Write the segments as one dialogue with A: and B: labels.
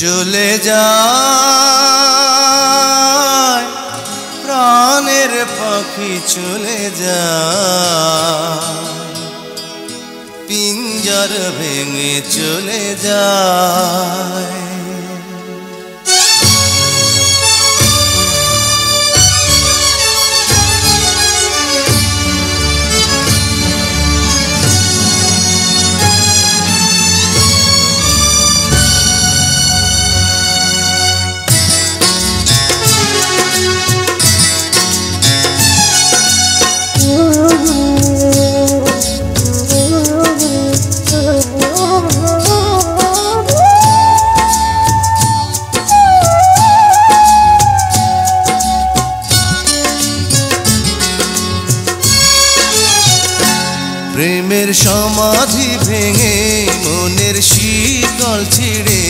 A: চলে যায় প্রাণের পাখি চলে যায়, পিঞ্জর ভেঙে চলে যায়। প্রেমের সমাধি ভেঙে মনের শিকল ছিঁড়ে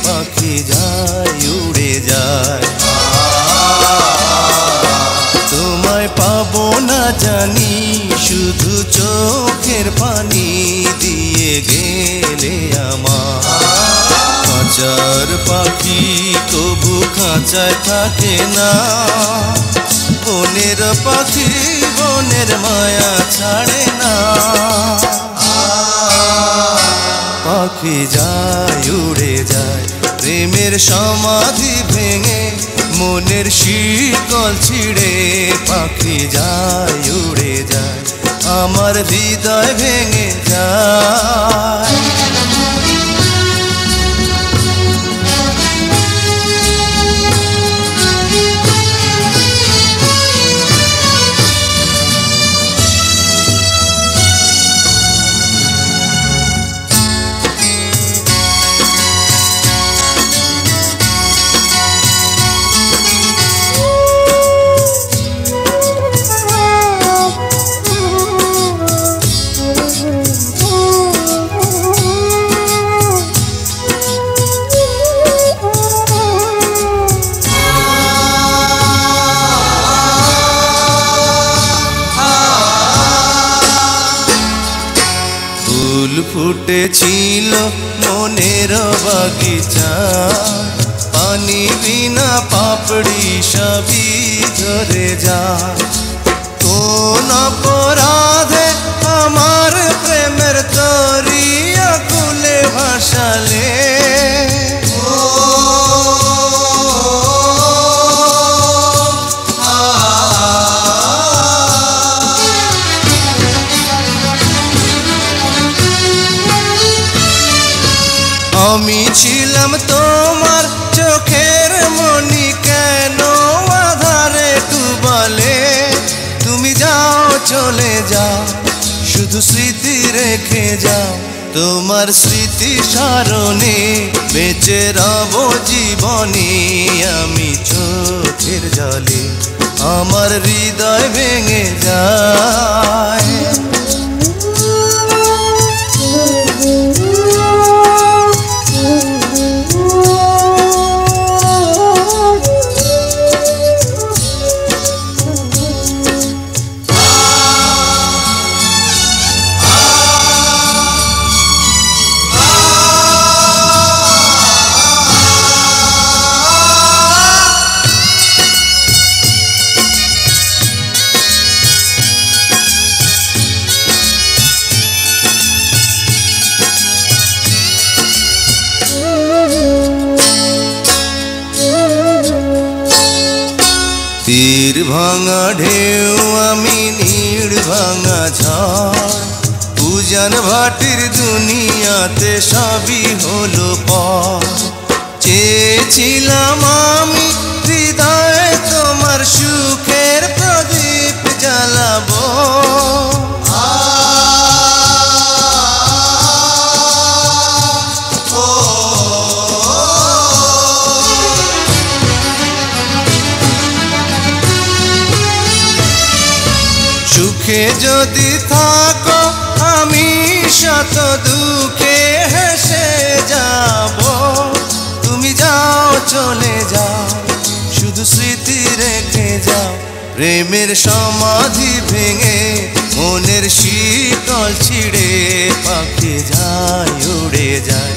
A: পাখি যায় উড়ে যায়। তোমায় পাবো না জানি শুধু চোখের পানি দিয়ে গেলে আমার। খাঁচার পাখি তবু খাঁচায় থাকে না, বনের পাখি বনের মায়া ছাড়ে না। পাখি যায় উড়ে যায় প্রেমের সমাধি ভেঙে মনের শিকল ছিঁড়ে পাখি যায় উড়ে যায়, আমার হৃদয় ভেঙে যায়। ফুল ফুটেছিল মনের বাগিচা, পানি বিনা পাপড়ি সবই ঝরে যায়। কোন অপরাধে আমার প্রেমের তরি আকুলে ভাসালে, আমি ছিলাম তোমার চোখের মনি, কেন আধারে ডুবালে? তুমি যাও চলে যাও শুধু স্মৃতি রেখে যাও, তোমার স্মৃতি স্মরণে বেঁচে রব জীবনে। আমি চোখের জলে আমার হৃদয় ভেঙে যায়। তীর ভাঙা ঢেউ আমি নীড় ভাঙা ঝড়, উজান ভাটির দুনিয়াতে সবই হলো পর। চেয়েছিলাম আমি হৃদয়ে তোমার সুখের প্রদীপ জ্বালাবো, সুখে যদি থাকো আমি শত দুঃখে হেসে যাব। তুমি যাও চলে যাও শুধু স্মৃতি রেখে যাও, প্রেমের সমাধি ভেঙে মনের শিকল ছিঁড়ে পাখি যায় উড়ে যায়।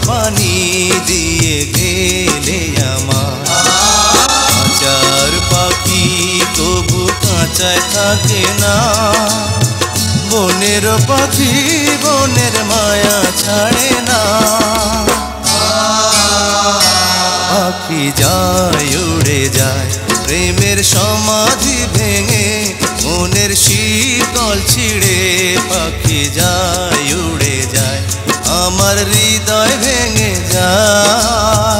A: পানি দিয়ে গেলে আমার। কাঁচার পাখি তবু কাঁচায় থাকে না, বনের পাখি বনের মায়া ছাড়ে না। পাখি যায় উড়ে যায় প্রেমের সমাধি ভেঙে, মনের শীতল ছিঁড়ে। পাখি যায় উড়ে যায় আমার হৃদয় ভেঙে যায়।